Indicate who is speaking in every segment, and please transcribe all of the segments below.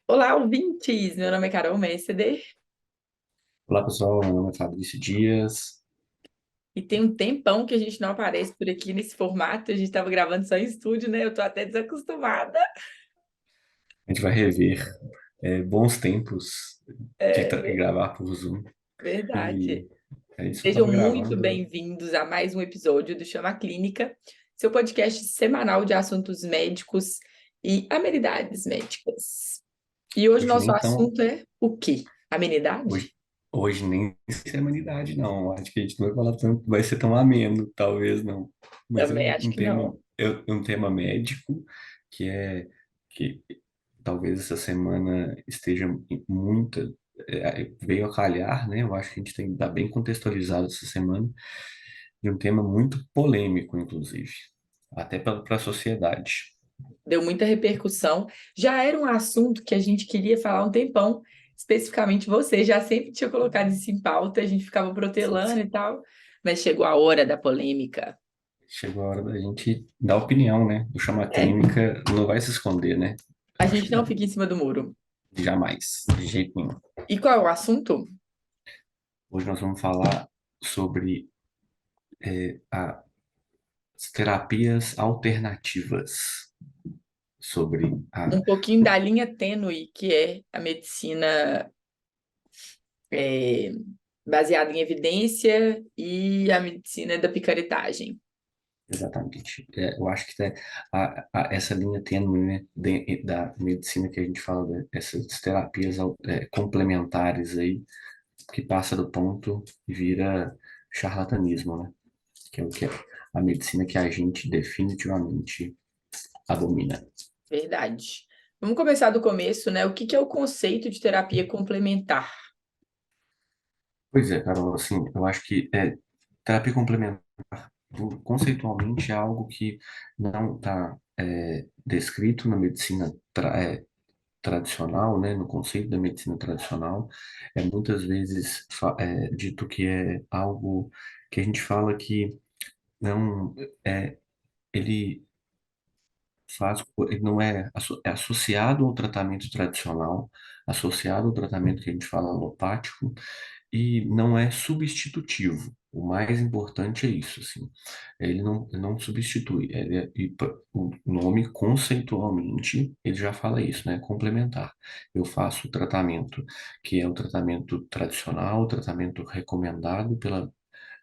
Speaker 1: Olá, ouvintes! Meu nome é Carol Messeder
Speaker 2: Olá pessoal, meu nome é Fabrício Dias.
Speaker 1: e tem um tempão que a gente não aparece por aqui nesse formato. A gente estava gravando só em estúdio, né? Eu tô até desacostumada.
Speaker 2: A gente vai rever bons tempos de
Speaker 1: É
Speaker 2: gravar por Zoom.
Speaker 1: verdade.
Speaker 2: E é isso, eu
Speaker 1: Sejam
Speaker 2: estava
Speaker 1: muito
Speaker 2: gravando.
Speaker 1: bem-vindos a mais um episódio do Chama Clínica, seu podcast semanal de assuntos médicos e amenidades médicas. E hoje
Speaker 2: Hoje
Speaker 1: nosso
Speaker 2: nem tão,
Speaker 1: assunto é o quê?
Speaker 2: hoje,
Speaker 1: Amenidade?
Speaker 2: hoje nem sei se é humanidade, não. Acho que a gente não vai falar tanto, vai ser tão ameno, talvez não. Mas é
Speaker 1: Também
Speaker 2: um,
Speaker 1: acho
Speaker 2: um
Speaker 1: que
Speaker 2: tema,
Speaker 1: não.
Speaker 2: um tema médico que é que talvez essa semana esteja muita. Veio a calhar, né? Eu acho que a gente tem que estar bem contextualizado essa semana de um tema muito polêmico, inclusive, até para a sociedade.
Speaker 1: Deu muita repercussão. Já era um assunto que a gente queria falar há um tempão, especificamente você já sempre tinha colocado isso em pauta, a gente ficava protelando e tal, mas chegou a hora da polêmica.
Speaker 2: Chegou a hora da gente dar opinião, né? O Chama
Speaker 1: É,
Speaker 2: Clínica não vai se esconder, né?
Speaker 1: a
Speaker 2: Acho
Speaker 1: gente
Speaker 2: que
Speaker 1: não fica em cima do muro.
Speaker 2: jamais, de jeito nenhum.
Speaker 1: E qual é o assunto?
Speaker 2: Hoje nós vamos falar sobre as terapias alternativas, sobre
Speaker 1: Um pouquinho da linha tênue que é a medicina é, baseada em evidência e a medicina da picaretagem.
Speaker 2: exatamente. Eu acho que essa linha tênue, né, da medicina que a gente fala, essas terapias complementares aí, que passa do ponto e vira charlatanismo, né? Que é o que é a medicina que a gente definitivamente abomina.
Speaker 1: Verdade. Vamos começar do começo, né? O que que é o conceito de terapia complementar?
Speaker 2: Pois é, Carol, assim, eu acho que terapia complementar, conceitualmente, é algo que não está descrito na medicina tradicional, né, no conceito da medicina tradicional, é muitas vezes dito que é algo que a gente fala que não é, ele ele não é associado ao tratamento tradicional, associado ao tratamento que a gente fala alopático, e não é substitutivo. O mais importante é isso, assim. Ele não substitui. O nome, conceitualmente, ele já fala isso, né? Complementar. Eu faço o tratamento que é o tratamento tradicional, o tratamento recomendado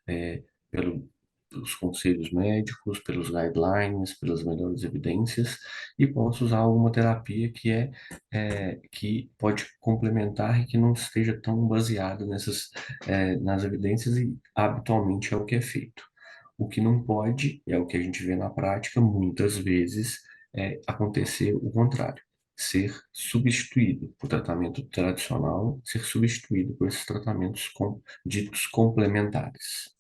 Speaker 2: é, pelo, pelos conselhos médicos, pelos guidelines, pelas melhores evidências, e posso usar alguma terapia que pode complementar e que não esteja tão baseada nas evidências, e habitualmente é o que é feito. O que não pode, é o que a gente vê na prática, muitas vezes, acontecer o contrário. Ser substituído, o tratamento tradicional ser substituído por esses tratamentos ditos complementares.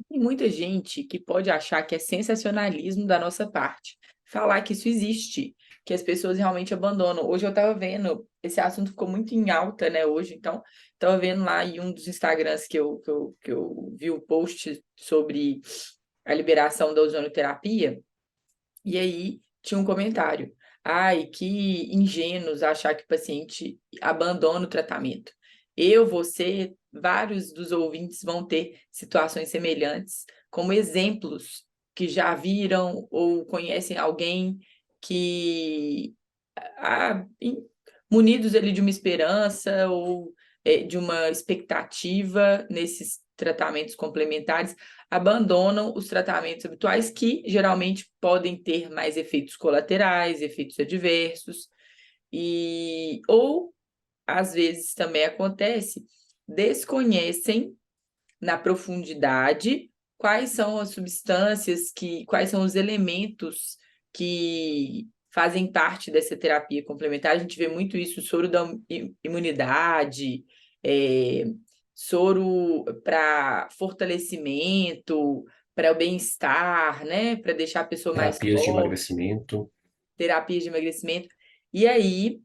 Speaker 1: Tem muita gente que pode achar que é sensacionalismo da nossa parte falar que isso existe, que as pessoas realmente abandonam. Hoje eu estava vendo, esse assunto ficou muito em alta, né, hoje, então, estava vendo lá em um dos Instagrams que eu vi o post sobre a liberação da ozonoterapia, e aí tinha um comentário. Ai, que ingênuos achar que o paciente abandona o tratamento. Eu, você, vários dos ouvintes vão ter situações semelhantes, como exemplos que já viram ou conhecem alguém que, ah, em- munidos ali de uma esperança ou de uma expectativa nesses tratamentos complementares, abandonam os tratamentos habituais que geralmente podem ter mais efeitos colaterais, efeitos adversos, e ou às vezes também acontece, desconhecem na profundidade quais são as substâncias quais são os elementos que fazem parte dessa terapia complementar. A gente vê muito isso, soro da imunidade, é, soro para fortalecimento, para o bem-estar, né? Para deixar a pessoa mais
Speaker 2: Terapias de
Speaker 1: forte,
Speaker 2: emagrecimento.
Speaker 1: terapias de emagrecimento. E aí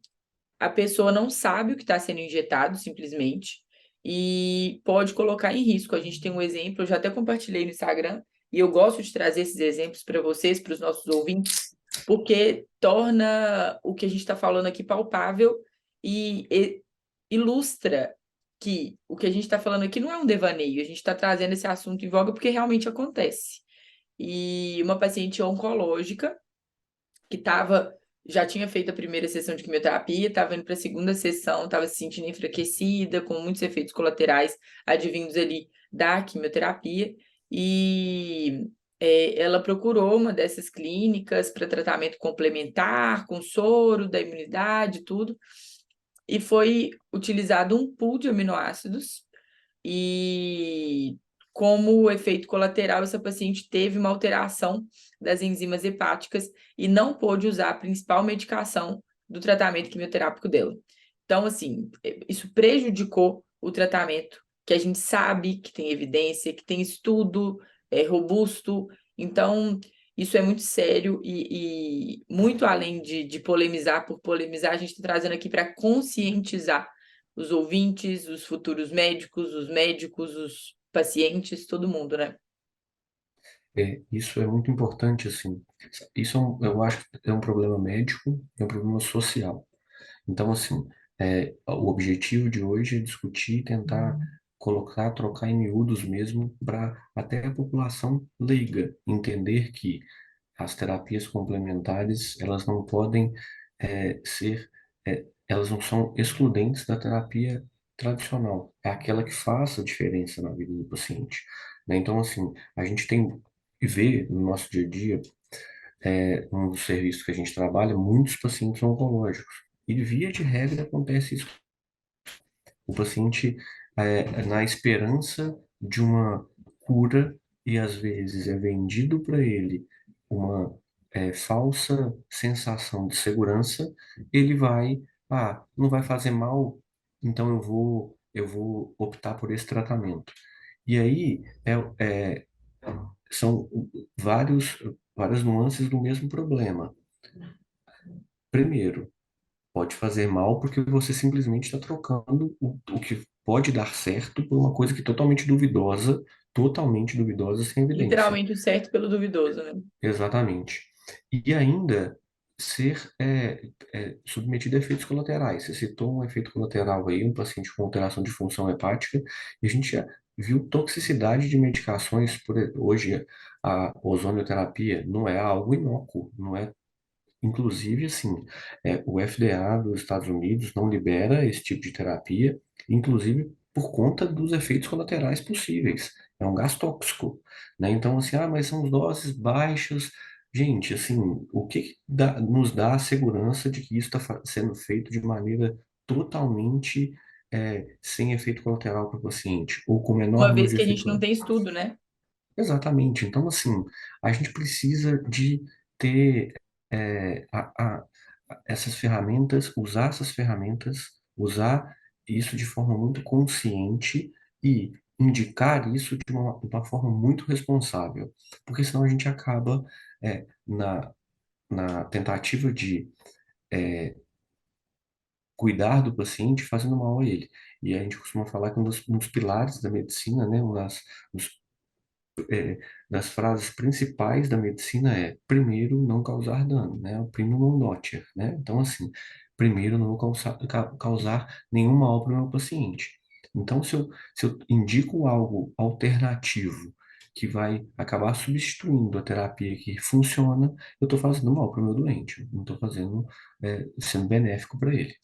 Speaker 1: a pessoa não sabe o que está sendo injetado, simplesmente, e pode colocar em risco. A gente tem um exemplo, eu já até compartilhei no Instagram, e eu gosto de trazer esses exemplos para vocês, para os nossos ouvintes, porque torna o que a gente está falando aqui palpável e ilustra que o que a gente está falando aqui não é um devaneio, a gente está trazendo esse assunto em voga porque realmente acontece. E uma paciente oncológica que já tinha feito a primeira sessão de quimioterapia, estava indo para a segunda sessão, estava se sentindo enfraquecida, com muitos efeitos colaterais advindos ali da quimioterapia, e ela procurou uma dessas clínicas para tratamento complementar, com soro, da imunidade, tudo, e foi utilizado um pool de aminoácidos e como efeito colateral, essa paciente teve uma alteração das enzimas hepáticas e não pôde usar a principal medicação do tratamento quimioterápico dela. Então, assim, isso prejudicou o tratamento, que a gente sabe que tem evidência, que tem estudo robusto. Então, isso é muito sério e muito além de polemizar por polemizar, a gente está trazendo aqui para conscientizar os ouvintes, os futuros médicos, os pacientes, todo mundo, né?
Speaker 2: Isso é muito importante, assim. Isso eu acho que é um problema médico, é um problema social. Então, assim, o objetivo de hoje é discutir, tentar colocar, trocar em miúdos mesmo, para até a população leiga entender que as terapias complementares, elas não podem ser, elas não são excludentes da terapia tradicional. É aquela que faz a diferença na vida do paciente, né? Então, assim, a gente tem que ver no nosso dia a dia, um dos serviços que a gente trabalha, muitos pacientes oncológicos. E via de regra acontece isso. O paciente na esperança de uma cura e às vezes é vendido para ele uma falsa sensação de segurança, ele vai, não vai fazer mal, então eu vou optar por esse tratamento. E aí são várias nuances do mesmo problema. Primeiro, pode fazer mal porque você simplesmente está trocando o que pode dar certo por uma coisa que é totalmente duvidosa, sem evidência.
Speaker 1: Literalmente o certo pelo duvidoso, né?
Speaker 2: Exatamente. E ainda ser submetido a efeitos colaterais. Você citou um efeito colateral aí, um paciente com alteração de função hepática, e a gente já viu toxicidade de medicações. Hoje, a ozonioterapia não é algo inócuo, não é. Inclusive, assim, o FDA dos Estados Unidos não libera esse tipo de terapia, inclusive por conta dos efeitos colaterais possíveis. É um gás tóxico, né? Então, assim, mas são doses baixas. Gente, assim, o que que nos dá a segurança de que isso está sendo feito de maneira totalmente sem efeito colateral para o paciente, ou com o menor
Speaker 1: Uma
Speaker 2: número
Speaker 1: vez
Speaker 2: de
Speaker 1: que a gente não
Speaker 2: efeito.
Speaker 1: tem estudo, né?
Speaker 2: Exatamente. Então, assim, a gente precisa de ter essas ferramentas, usar isso de forma muito consciente e indicar isso de uma forma muito responsável, porque senão a gente acaba na tentativa de cuidar do paciente fazendo mal a ele. E a gente costuma falar que um dos pilares da medicina, né, dos é, das frases principais da medicina é: primeiro, não causar dano, né? O primo non nocere, né? Então, assim, primeiro, não vou causar nenhum mal para o meu paciente. Então, se eu indico algo alternativo que vai acabar substituindo a terapia que funciona, eu estou fazendo mal para o meu doente, não estou sendo benéfico para ele.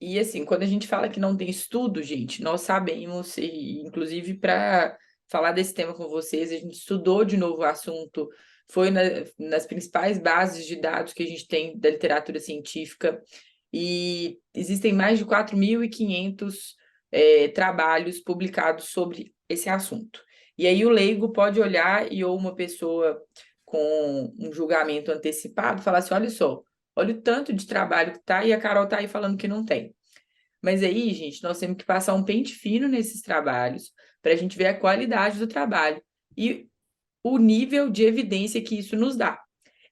Speaker 1: E assim, quando a gente fala que não tem estudo, gente, nós sabemos, e inclusive para falar desse tema com vocês, a gente estudou de novo o assunto, foi nas principais bases de dados que a gente tem da literatura científica, e existem mais de 4.500 trabalhos publicados sobre esse assunto. E aí o leigo pode olhar e ou uma pessoa com um julgamento antecipado falar assim, olha só, olha o tanto de trabalho que tá e a Carol tá aí falando que não tem. Mas aí, gente, nós temos que passar um pente fino nesses trabalhos para a gente ver a qualidade do trabalho e o nível de evidência que isso nos dá.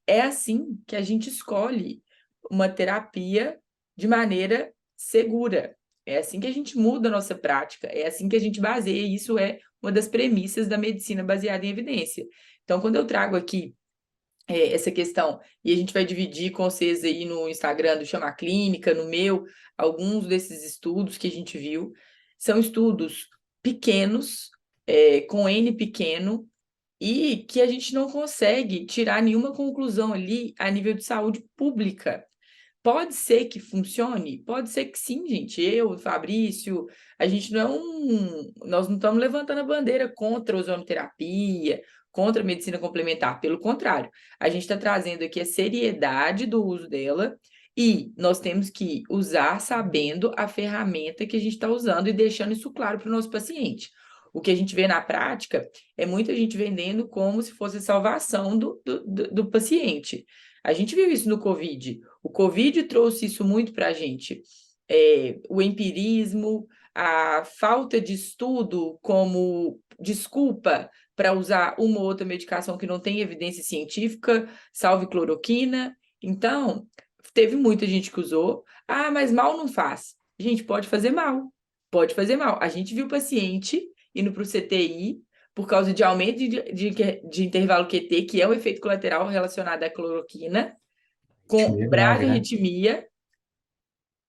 Speaker 1: É assim que a gente escolhe uma terapia de maneira segura. É assim que a gente muda a nossa prática, é assim que a gente baseia. Isso é uma das premissas da medicina baseada em evidência. Então, quando eu trago aqui essa questão, e a gente vai dividir com vocês aí no Instagram do Chama Clínica, no meu, alguns desses estudos que a gente viu, são estudos pequenos, com N pequeno, e que a gente não consegue tirar nenhuma conclusão ali a nível de saúde pública. Pode ser que funcione? Pode ser que sim, gente. Eu, Fabrício, a gente nós não estamos levantando a bandeira contra a ozonoterapia, contra a medicina complementar. Pelo contrário, a gente está trazendo aqui a seriedade do uso dela e nós temos que usar sabendo a ferramenta que a gente está usando e deixando isso claro para o nosso paciente. O que a gente vê na prática é muita gente vendendo como se fosse a salvação do paciente. A gente viu isso no Covid. O Covid trouxe isso muito para a gente. O empirismo, a falta de estudo como desculpa para usar uma ou outra medicação que não tem evidência científica, salve cloroquina. Então, teve muita gente que usou. Ah, mas mal não faz. Gente, pode fazer mal. Pode fazer mal. A gente viu o paciente indo para o CTI por causa de aumento de intervalo QT, que é um efeito colateral relacionado à cloroquina, com
Speaker 2: Arritmia
Speaker 1: breve
Speaker 2: grave, né?
Speaker 1: arritmia,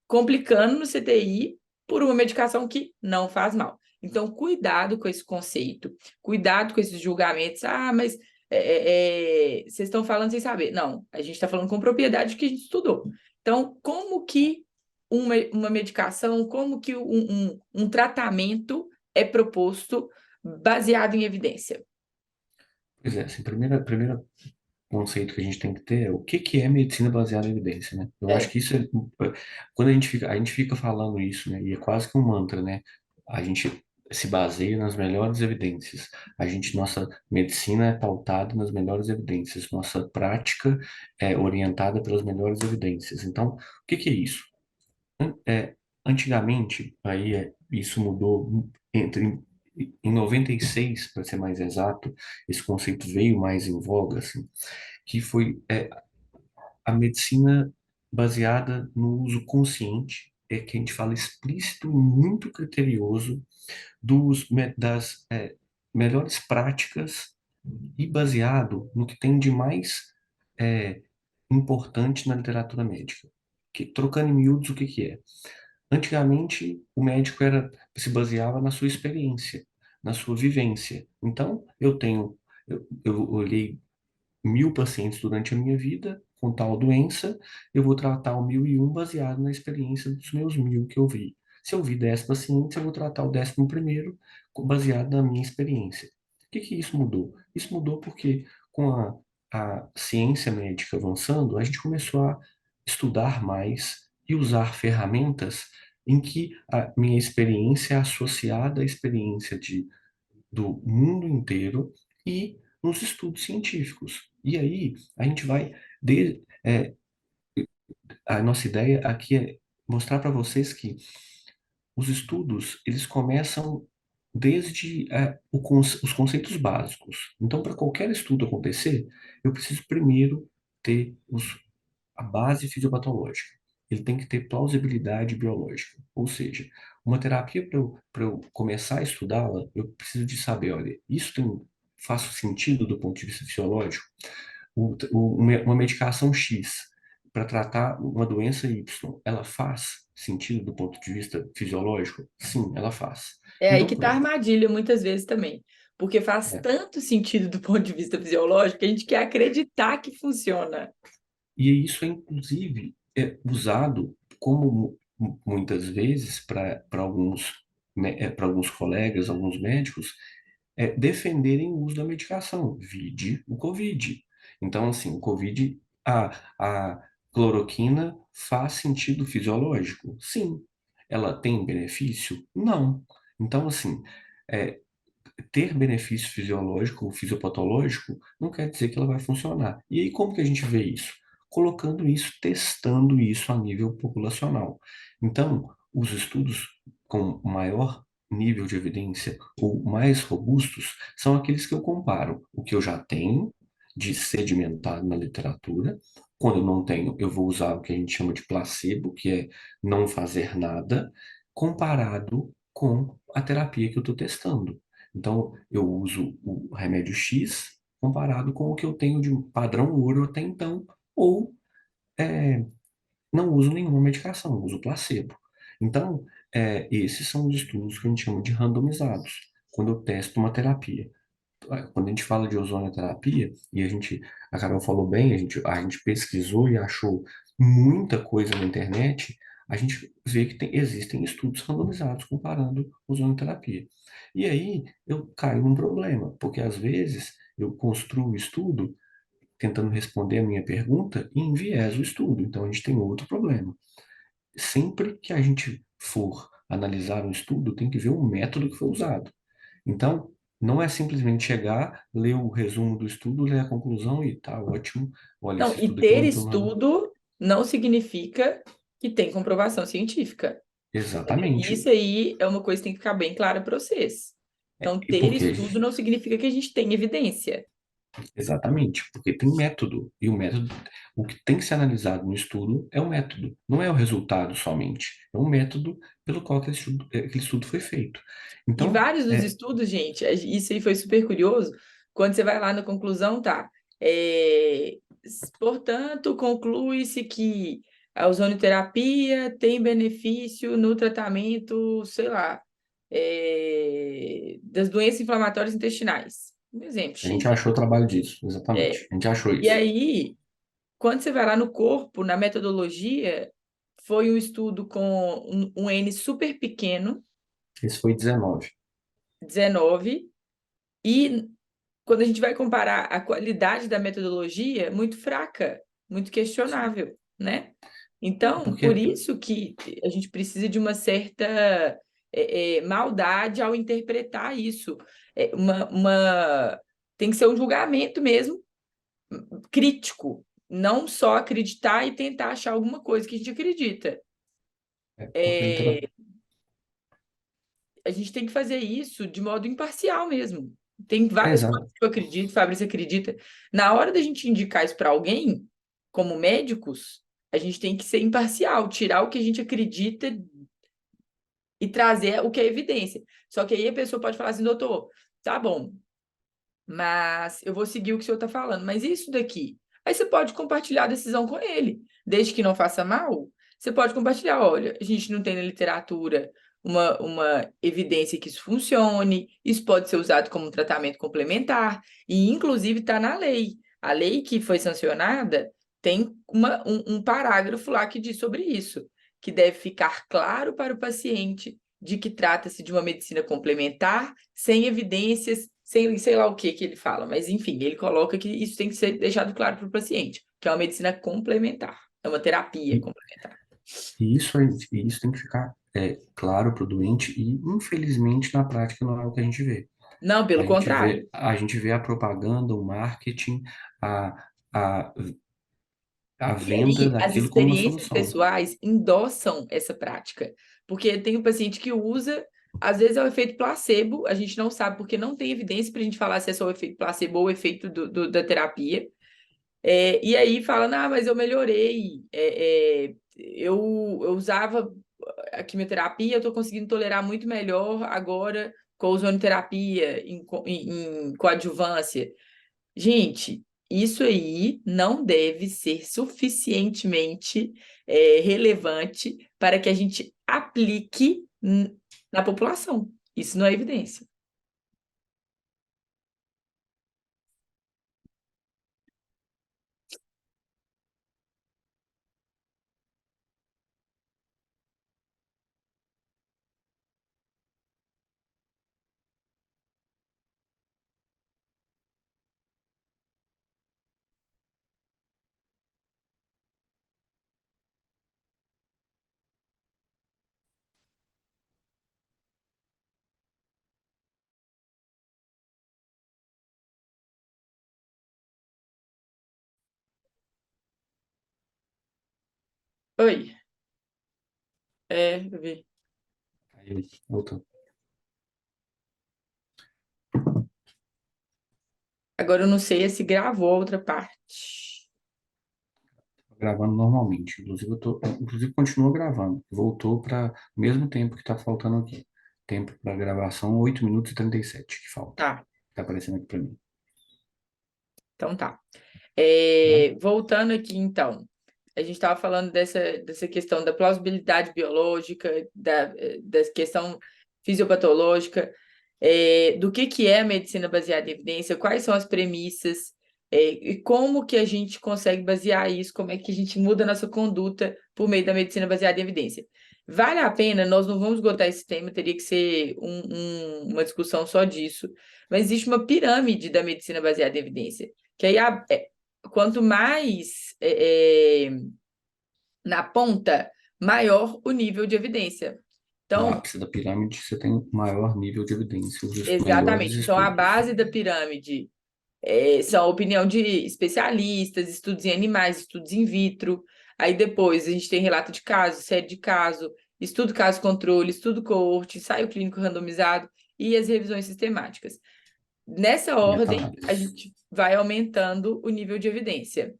Speaker 1: complicando no CTI por uma medicação que não faz mal. Então, cuidado com esse conceito, cuidado com esses julgamentos. Ah, mas vocês estão falando sem saber. Não, a gente está falando com propriedade que a gente estudou. Então, como que uma medicação, como que um tratamento é proposto baseado em evidência?
Speaker 2: Pois é, assim, primeiro conceito que a gente tem que ter é o que que é medicina baseada em evidência, né? Eu acho
Speaker 1: É,
Speaker 2: que isso é, quando a gente fica falando isso, né? E é quase que um mantra, né? A gente se baseia nas melhores evidências. Nossa medicina é pautada nas melhores evidências. Nossa prática é orientada pelas melhores evidências. Então, o que que é isso? Antigamente, isso mudou em 96, para ser mais exato, esse conceito veio mais em voga, assim, que foi a medicina baseada no uso consciente, que a gente fala explícito, muito criterioso das melhores práticas e baseado no que tem de mais é, importante na literatura médica. Trocando em miúdos, o que que é? Antigamente, o médico se baseava na sua experiência, na sua vivência. Então, eu olhei 1.000 pacientes durante a minha vida com tal doença, eu vou tratar o 1.001 baseado na experiência dos meus 1.000 que eu vi. Se eu vi 10 pacientes, eu vou tratar o 11º baseado na minha experiência. O que que isso mudou? Isso mudou porque com a ciência médica avançando, a gente começou a estudar mais e usar ferramentas em que a minha experiência é associada à experiência do mundo inteiro e nos estudos científicos. E aí a gente vai a nossa ideia aqui é mostrar para vocês que os estudos eles começam desde os conceitos básicos. Então, para qualquer estudo acontecer, eu preciso primeiro ter a base fisiopatológica. Ele tem que ter plausibilidade biológica. Ou seja, uma terapia, para eu começar a estudá-la, eu preciso de saber, olha, faz sentido do ponto de vista fisiológico? Uma medicação X para tratar uma doença Y, ela faz sentido do ponto de vista fisiológico? Sim, ela faz.
Speaker 1: é aí
Speaker 2: Então,
Speaker 1: que tá a
Speaker 2: pronto.
Speaker 1: armadilha muitas vezes também. Porque faz
Speaker 2: É.
Speaker 1: tanto sentido do ponto de vista fisiológico que a gente quer acreditar que funciona.
Speaker 2: E isso é, inclusive, usado como muitas vezes para alguns colegas, alguns médicos, defenderem o uso da medicação, vide o COVID. Então, assim, o COVID, a cloroquina faz sentido fisiológico? Sim. Ela tem benefício? Não. Então, assim, é, ter benefício fisiológico ou fisiopatológico não quer dizer que ela vai funcionar. E aí, como que a gente vê isso? Colocando isso, testando isso a nível populacional. Então, os estudos com maior nível de evidência ou mais robustos são aqueles que eu comparo o que eu já tenho de sedimentado na literatura. Quando eu não tenho, eu vou usar o que a gente chama de placebo, que é não fazer nada, comparado com a terapia que eu estou testando. Então, eu uso o remédio X comparado com o que eu tenho de padrão ouro até então, ou é, não uso nenhuma medicação, uso placebo. Então, esses são os estudos que a gente chama de randomizados, quando eu testo uma terapia. Quando a gente fala de ozonioterapia, e a Carol falou bem, a gente pesquisou e achou muita coisa na internet, a gente vê que existem estudos randomizados comparando ozonioterapia. E aí eu caio num problema, porque às vezes eu construo o estudo tentando responder a minha pergunta e envieso o estudo. Então a gente tem outro problema. Sempre que a gente for analisar um estudo, tem que ver o método que foi usado. Então, não é simplesmente chegar, ler o resumo do estudo, ler a conclusão e tá ótimo. Olha,
Speaker 1: Não,
Speaker 2: esse
Speaker 1: e
Speaker 2: estudo aqui
Speaker 1: ter
Speaker 2: mostrou nada.
Speaker 1: estudo não significa que tem comprovação científica.
Speaker 2: Exatamente.
Speaker 1: Isso aí é uma coisa que tem que ficar bem clara para vocês. Então,
Speaker 2: E
Speaker 1: ter
Speaker 2: por quê?
Speaker 1: estudo não significa que a gente tem evidência.
Speaker 2: Exatamente, porque tem método. E o método, o que tem que ser analisado no estudo é o método, não é o resultado somente. É o método pelo qual aquele estudo foi feito.
Speaker 1: E
Speaker 2: Então,
Speaker 1: vários dos estudos, gente, isso aí foi super curioso. Quando você vai lá na conclusão, tá? É, portanto, conclui-se que a ozonioterapia tem benefício no tratamento, sei lá, das doenças inflamatórias intestinais. Um exemplo,
Speaker 2: a gente
Speaker 1: X.
Speaker 2: achou o trabalho disso,
Speaker 1: É,
Speaker 2: exatamente. A gente achou
Speaker 1: e
Speaker 2: isso.
Speaker 1: aí, quando você vai lá no corpo, na metodologia, foi um estudo com um N super pequeno,
Speaker 2: Esse foi 19.
Speaker 1: 19, e quando a gente vai comparar a qualidade da metodologia, muito fraca, muito questionável, né? Então, por
Speaker 2: Porque,
Speaker 1: isso que a gente precisa de uma certa maldade ao interpretar isso. Tem que ser um julgamento mesmo crítico, não só acreditar e tentar achar alguma coisa que a gente acredita.
Speaker 2: porque a literatura.
Speaker 1: A gente tem que fazer isso de modo imparcial mesmo. Tem várias
Speaker 2: Exato.
Speaker 1: coisas que eu acredito, Fabrício acredita. Na hora da gente indicar isso para alguém, como médicos, a gente tem que ser imparcial, tirar o que a gente acredita e trazer o que é evidência. Só que aí a pessoa pode falar assim, doutor, tá bom, mas eu vou seguir o que o senhor está falando. Mas e isso daqui? Aí você pode compartilhar a decisão com ele, desde que não faça mal. Você pode compartilhar, olha, a gente não tem na literatura uma evidência que isso funcione, isso pode ser usado como um tratamento complementar, e inclusive está na lei. A lei que foi sancionada tem um parágrafo lá que diz sobre isso, que deve ficar claro para o paciente de que trata-se de uma medicina complementar, sem evidências, sem sei lá o que ele fala, mas enfim, ele coloca que isso tem que ser deixado claro para o paciente, que é uma medicina complementar, é uma terapia
Speaker 2: E,
Speaker 1: complementar.
Speaker 2: e isso tem que ficar claro para o doente e, infelizmente, na prática não é o que a gente vê.
Speaker 1: Não,
Speaker 2: A
Speaker 1: pelo
Speaker 2: gente
Speaker 1: contrário.
Speaker 2: vê, a gente vê a propaganda, o marketing, a, a, a
Speaker 1: E
Speaker 2: venda
Speaker 1: aí, as
Speaker 2: daquilo como uma
Speaker 1: experiências
Speaker 2: solução.
Speaker 1: pessoais endossam essa prática, porque tem um paciente que usa, às vezes é o efeito placebo, a gente não sabe porque não tem evidência para a gente falar se é só o efeito placebo ou o efeito da terapia. E aí fala, ah, mas eu melhorei. Eu usava a quimioterapia, eu estou conseguindo tolerar muito melhor agora com a ozonoterapia em coadjuvância. Gente, isso aí não deve ser suficientemente relevante para que a gente aplique na população. Isso não é evidência. Oi, eu vi.
Speaker 2: Aí, voltando.
Speaker 1: Agora eu não sei se gravou a outra parte.
Speaker 2: Gravando normalmente. Inclusive continua gravando. Voltou para o mesmo tempo que está faltando aqui. Tempo para gravação, 8 minutos e 37 que falta.
Speaker 1: Tá,
Speaker 2: Está aparecendo aqui para mim.
Speaker 1: então tá.
Speaker 2: Tá?
Speaker 1: Voltando aqui, então, a gente estava falando dessa questão da plausibilidade biológica, da questão fisiopatológica, do que é a medicina baseada em evidência, quais são as premissas, e como que a gente consegue basear isso, como é que a gente muda a nossa conduta por meio da medicina baseada em evidência. Vale a pena, nós não vamos esgotar esse tema, teria que ser uma discussão só disso, mas existe uma pirâmide da medicina baseada em evidência, que aí quanto mais na ponta, maior o nível de evidência.
Speaker 2: No
Speaker 1: Então,
Speaker 2: ápice da pirâmide, você tem maior nível de evidência, os melhores
Speaker 1: exatamente. Então, a
Speaker 2: estudos.
Speaker 1: base da pirâmide são a opinião de especialistas, estudos em animais, estudos in vitro. Aí depois a gente tem relato de caso, série de caso, estudo caso-controle, estudo coorte, ensaio clínico randomizado e as revisões sistemáticas. Nessa ordem, a
Speaker 2: Meta-análise.
Speaker 1: gente vai aumentando o nível de evidência.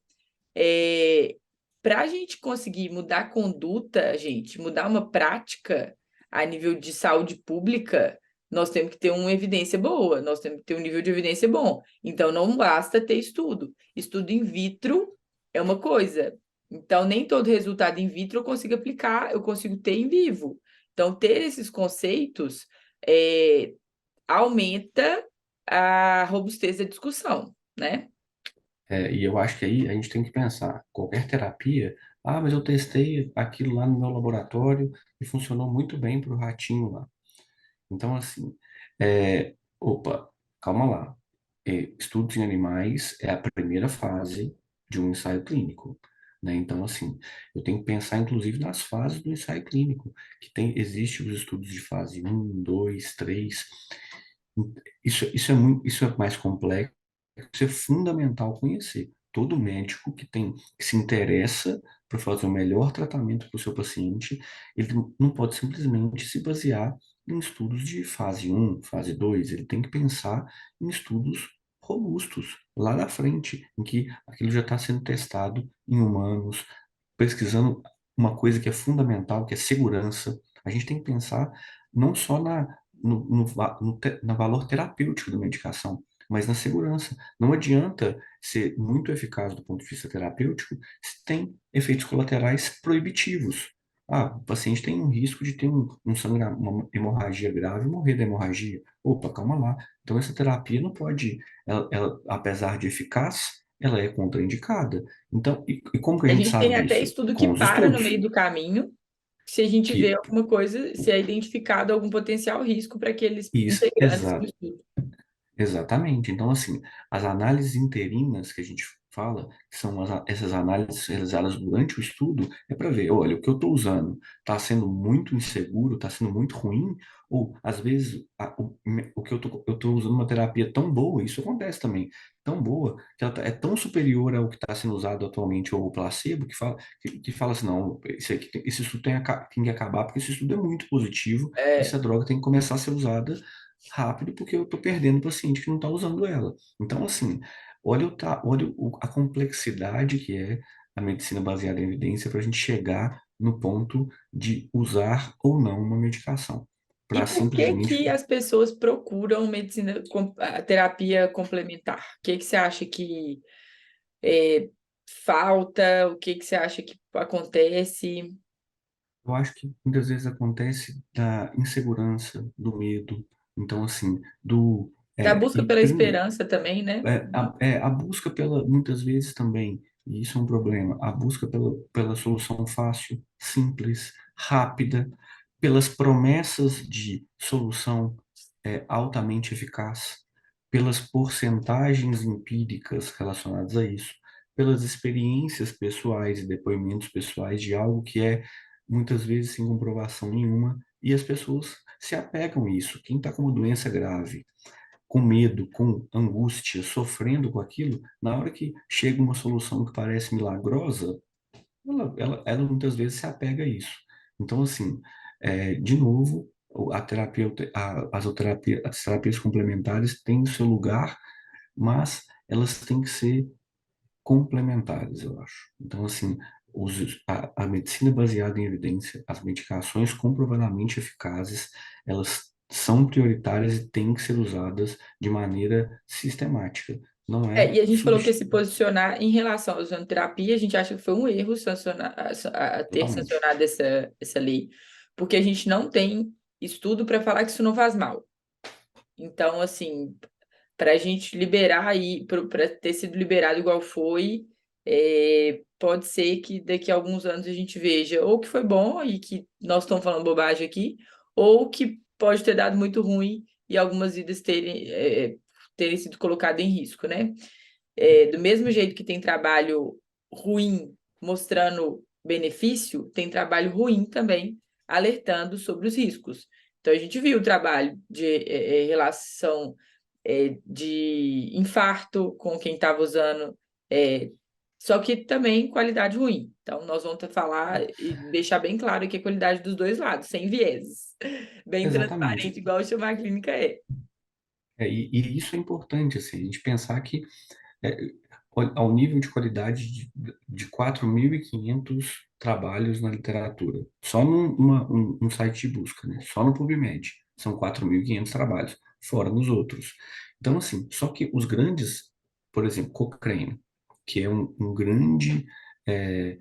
Speaker 1: Para a gente conseguir mudar a conduta, gente, mudar uma prática a nível de saúde pública, nós temos que ter uma evidência boa, nós temos que ter um nível de evidência bom. Então, não basta ter estudo. Estudo in vitro é uma coisa. Então, nem todo resultado in vitro eu consigo aplicar, eu consigo ter em vivo. Então, ter esses conceitos aumenta a robustez da discussão, né?
Speaker 2: E eu acho que aí a gente tem que pensar, qualquer terapia, mas eu testei aquilo lá no meu laboratório e funcionou muito bem para o ratinho lá. Então, assim, opa, calma lá. Estudos em animais é a primeira fase de um ensaio clínico, né? Então, assim, eu tenho que pensar, inclusive, nas fases do ensaio clínico, existe os estudos de fase um, 2, 3. Isso é mais complexo, isso é fundamental conhecer. Todo médico que se interessa por fazer o melhor tratamento para o seu paciente, ele não pode simplesmente se basear em estudos de fase um, fase 2. Ele tem que pensar em estudos robustos, lá na frente, em que aquilo já está sendo testado em humanos, pesquisando uma coisa que é fundamental, que é segurança. A gente tem que pensar não só na valor terapêutico da medicação, mas na segurança. Não adianta ser muito eficaz do ponto de vista terapêutico se tem efeitos colaterais proibitivos. O paciente tem um risco de ter uma hemorragia grave e morrer da hemorragia. Opa, calma lá. Então, essa terapia não pode, apesar de eficaz, ela é contraindicada. Então, e como que a
Speaker 1: A
Speaker 2: gente
Speaker 1: gente tem
Speaker 2: sabe
Speaker 1: até
Speaker 2: disso?
Speaker 1: estudo que
Speaker 2: Com os
Speaker 1: para no
Speaker 2: estudos,
Speaker 1: meio do caminho, se a gente vê
Speaker 2: que
Speaker 1: alguma coisa, se é identificado algum potencial risco para aqueles
Speaker 2: isso,
Speaker 1: integrantes do estudo.
Speaker 2: exatamente. Então, assim, as análises interinas que a gente fala, que são essas análises realizadas durante o estudo, é para ver, olha, o que eu estou usando está sendo muito inseguro, está sendo muito ruim, ou às vezes o que eu estou usando uma terapia tão boa, isso acontece também, tão boa, que ela é tão superior ao que está sendo usado atualmente, ou o placebo, que fala assim, não, esse estudo tem que acabar, porque esse estudo é muito positivo,
Speaker 1: É,
Speaker 2: essa droga tem que começar a ser usada rápido porque eu estou perdendo o paciente que não está usando ela. Então, assim, a complexidade que é a medicina baseada em evidência para a gente chegar no ponto de usar ou não uma medicação.
Speaker 1: e
Speaker 2: Para
Speaker 1: por que
Speaker 2: simplesmente,
Speaker 1: que as pessoas procuram a terapia complementar? O que que você acha que é, falta? O que que você acha que acontece?
Speaker 2: eu acho que muitas vezes acontece da insegurança, do medo. Então, assim,
Speaker 1: Da busca
Speaker 2: e
Speaker 1: pela esperança também, né?
Speaker 2: a busca muitas vezes também, e isso é um problema, a busca pela solução fácil, simples, rápida, pelas promessas de solução altamente eficaz, pelas porcentagens empíricas relacionadas a isso, pelas experiências pessoais e depoimentos pessoais de algo que é muitas vezes sem comprovação nenhuma, e as pessoas se apegam a isso. Quem está com uma doença grave, com medo, com angústia, sofrendo com aquilo, na hora que chega uma solução que parece milagrosa, ela muitas vezes se apega a isso. Então, assim, de novo, as terapias complementares têm o seu lugar, mas elas têm que ser complementares, eu acho. Então, assim, a medicina baseada em evidência, as medicações comprovadamente eficazes, elas são prioritárias e têm que ser usadas de maneira sistemática. Não
Speaker 1: É,
Speaker 2: é
Speaker 1: e a gente falou que se
Speaker 2: substituir
Speaker 1: posicionar em relação à ozonoterapia, a gente acha que foi um erro sancionar, a ter
Speaker 2: totalmente.
Speaker 1: sancionado essa lei, porque a gente não tem estudo para falar que isso não faz mal. Então, assim, para a gente liberar aí, para ter sido liberado igual foi, pode ser que daqui a alguns anos a gente veja ou que foi bom e que nós estamos falando bobagem aqui, ou que pode ter dado muito ruim e algumas vidas terem sido colocadas em risco, né? Do mesmo jeito que tem trabalho ruim mostrando benefício, tem trabalho ruim também alertando sobre os riscos. Então, a gente viu o trabalho de relação de infarto com quem estava usando, é, só que também qualidade ruim. Então, nós vamos falar e deixar bem claro que a qualidade dos dois lados, sem vieses, bem transparente,
Speaker 2: Exatamente.
Speaker 1: igual o Chamar Clínica é.
Speaker 2: E isso é importante, assim, a gente pensar que é, ao nível de qualidade de 4.500 trabalhos na literatura, só um site de busca, né? Só no PubMed, são 4.500 trabalhos, fora nos outros. Então, assim, só que os grandes, por exemplo, Cochrane, que é um grande, é,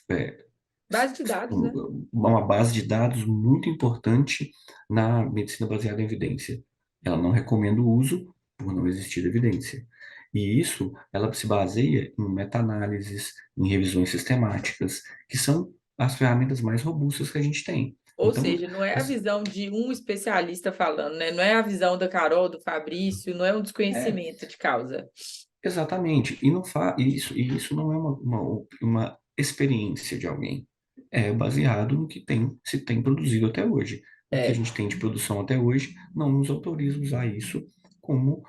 Speaker 2: é,
Speaker 1: Base de dados, né?
Speaker 2: uma base de dados muito importante na medicina baseada em evidência. Ela não recomenda o uso por não existir evidência. E isso, ela se baseia em meta-análises, em revisões sistemáticas, que são as ferramentas mais robustas que a gente tem.
Speaker 1: Ou
Speaker 2: Então,
Speaker 1: seja, não é a
Speaker 2: assim,
Speaker 1: visão de um especialista falando, né? Não é a visão da Carol, do Fabrício, não é um
Speaker 2: é,
Speaker 1: desconhecimento de causa.
Speaker 2: exatamente. E isso não é uma experiência de alguém. É baseado no que se tem produzido até hoje. O que a
Speaker 1: É,
Speaker 2: gente tem de produção até hoje não nos autoriza a usar isso como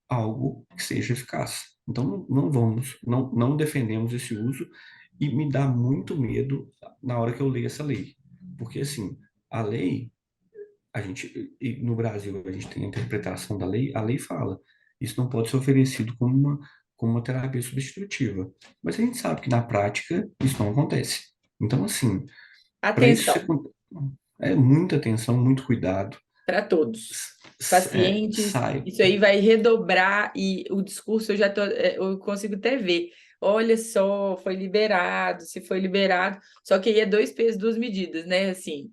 Speaker 2: algo que seja eficaz. Então, não defendemos esse uso e me dá muito medo na hora que eu leio essa lei. Porque, assim, a lei e no Brasil a gente tem a interpretação da lei, a lei fala, isso não pode ser oferecido como uma terapia substitutiva. Mas a gente sabe que na prática isso não acontece. Então, assim, para isso
Speaker 1: atenção
Speaker 2: é muita atenção, muito cuidado,
Speaker 1: para todos. Pacientes,
Speaker 2: sai.
Speaker 1: isso aí vai redobrar e o discurso eu consigo até ver. Olha só, foi liberado, se foi liberado. Só que aí é dois pesos, duas medidas, né? Assim,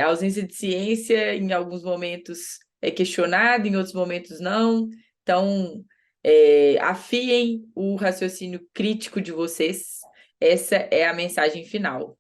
Speaker 1: a ausência de ciência em alguns momentos é questionada, em outros momentos não. Então, afiem o raciocínio crítico de vocês. Essa é a mensagem final.